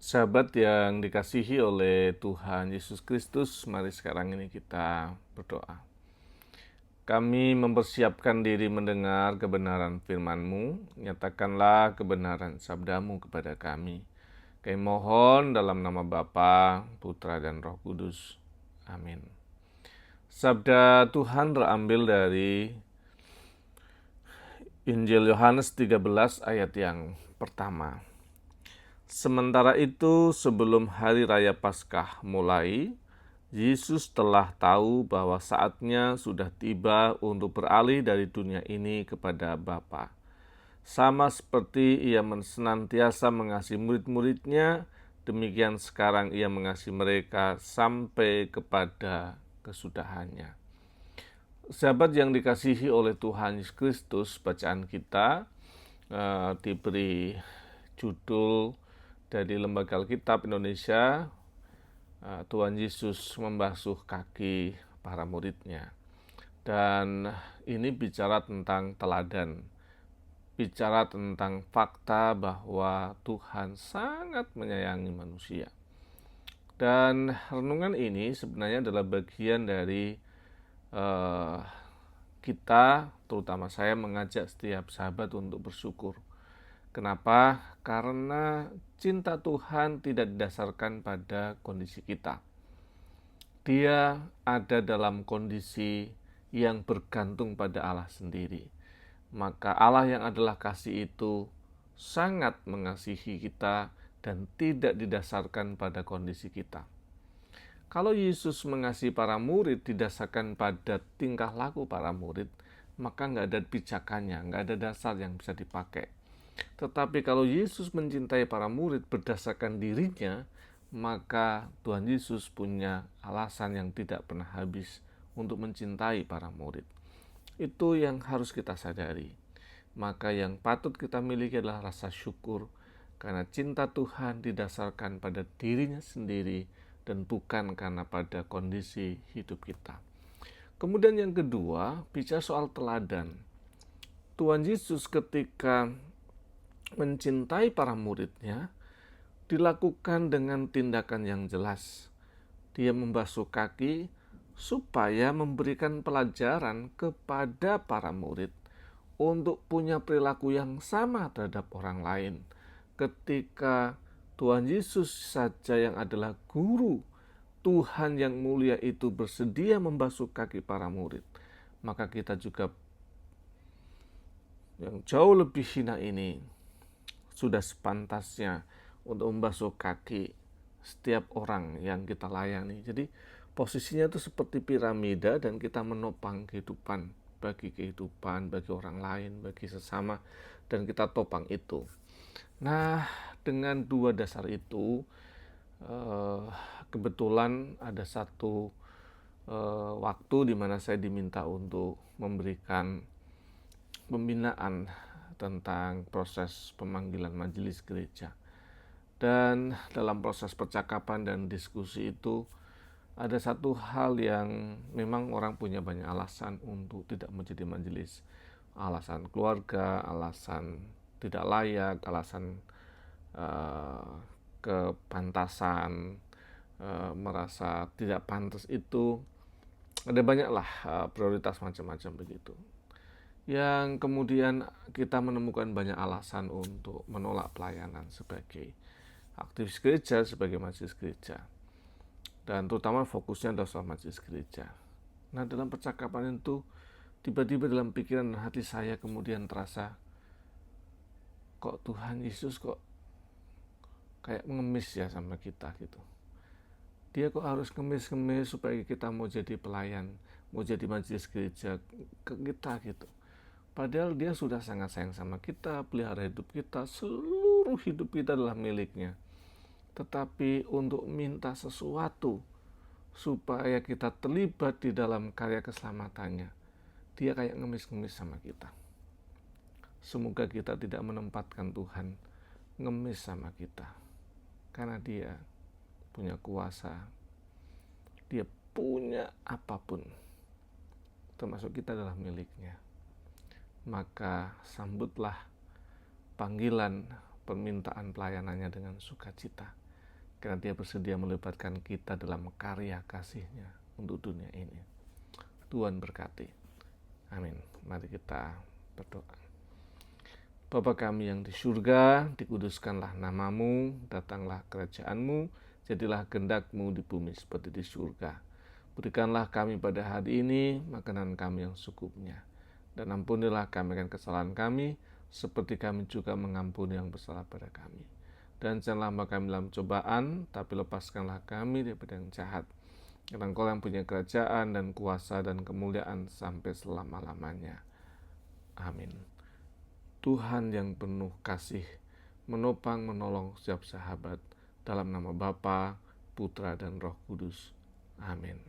Sahabat yang dikasihi oleh Tuhan Yesus Kristus, mari sekarang ini kita berdoa. Kami mempersiapkan diri mendengar kebenaran firman-Mu, nyatakanlah kebenaran sabda-Mu kepada kami. Kami mohon dalam nama Bapa, Putra, dan Roh Kudus. Amin. Sabda Tuhan terambil dari Injil Yohanes 13 ayat yang pertama. Sementara itu, sebelum hari raya Paskah mulai, Yesus telah tahu bahwa saatnya sudah tiba untuk beralih dari dunia ini kepada Bapa. Sama seperti ia senantiasa mengasihi murid-muridnya, demikian sekarang ia mengasihi mereka sampai kepada kesudahannya. Sahabat yang dikasihi oleh Tuhan Yesus Kristus, bacaan kita diberi judul dari Lembaga Alkitab Indonesia, Tuhan Yesus membasuh kaki para muridnya. Dan ini bicara tentang teladan, bicara tentang fakta bahwa Tuhan sangat menyayangi manusia. Dan renungan ini sebenarnya adalah bagian dari kita, terutama saya, mengajak setiap sahabat untuk bersyukur. Kenapa? Karena cinta Tuhan tidak didasarkan pada kondisi kita. Dia ada dalam kondisi yang bergantung pada Allah sendiri. Maka Allah yang adalah kasih itu sangat mengasihi kita dan tidak didasarkan pada kondisi kita. Kalau Yesus mengasihi para murid didasarkan pada tingkah laku para murid, maka nggak ada pijakannya, nggak ada dasar yang bisa dipakai. Tetapi kalau Yesus mencintai para murid berdasarkan dirinya, maka Tuhan Yesus punya alasan yang tidak pernah habis untuk mencintai para murid. Itu yang harus kita sadari. Maka yang patut kita miliki adalah rasa syukur, karena cinta Tuhan didasarkan pada dirinya sendiri dan bukan karena pada kondisi hidup kita. Kemudian yang kedua, bicara soal teladan. Tuhan Yesus ketika mencintai para muridnya dilakukan dengan tindakan yang jelas. Dia membasuh kaki supaya memberikan pelajaran kepada para murid untuk punya perilaku yang sama terhadap orang lain. Ketika Tuhan Yesus saja yang adalah guru, Tuhan yang mulia itu bersedia membasuh kaki para murid, maka kita juga yang jauh lebih hina ini sudah sepantasnya untuk membasuh kaki setiap orang yang kita layani. Jadi posisinya itu seperti piramida dan kita menopang kehidupan, bagi orang lain, bagi sesama, dan kita topang itu. Nah, dengan dua dasar itu, kebetulan ada satu waktu di mana saya diminta untuk memberikan pembinaan tentang proses pemanggilan majelis gereja. Dan dalam proses percakapan dan diskusi itu ada satu hal yang memang orang punya banyak alasan untuk tidak menjadi majelis. Alasan keluarga, alasan tidak layak, alasan kepantasan, merasa tidak pantas itu. Ada banyaklah prioritas macam-macam begitu. Yang kemudian kita menemukan banyak alasan untuk menolak pelayanan sebagai aktivis gereja, sebagai majelis gereja. Dan terutama fokusnya adalah soal majelis gereja. Nah, dalam percakapan itu, tiba-tiba dalam pikiran dan hati saya kemudian terasa, kok Tuhan Yesus kok kayak mengemis ya sama kita gitu. Dia kok harus ngemis-ngemis supaya kita mau jadi pelayan, mau jadi majelis gereja ke kita gitu. Padahal dia sudah sangat sayang sama kita, pelihara hidup kita, seluruh hidup kita adalah miliknya. Tetapi untuk minta sesuatu supaya kita terlibat di dalam karya keselamatannya, dia kayak ngemis-ngemis sama kita. Semoga kita tidak menempatkan Tuhan ngemis sama kita, karena dia punya kuasa, dia punya apapun, termasuk kita adalah miliknya. Maka sambutlah panggilan permintaan pelayanannya dengan sukacita. karena Dia bersedia melibatkan kita dalam karya kasih-Nya untuk dunia ini. Tuhan berkati. Amin. Mari kita berdoa. Bapa kami yang di surga, dikuduskanlah namamu, datanglah kerajaan-Mu, jadilah kehendak-Mu di bumi seperti di surga. Berikanlah kami pada hari ini makanan kami yang secukupnya, dan ampunilah kami akan kesalahan kami, seperti kami juga mengampuni yang bersalah pada kami. Dan janganlah membawa kami dalam cobaan, tapi lepaskanlah kami daripada yang jahat. Karena Engkau yang punya kerajaan dan kuasa dan kemuliaan sampai selama-lamanya. Amin. Tuhan yang penuh kasih, menopang menolong setiap sahabat, dalam nama Bapa, Putra, dan Roh Kudus. Amin.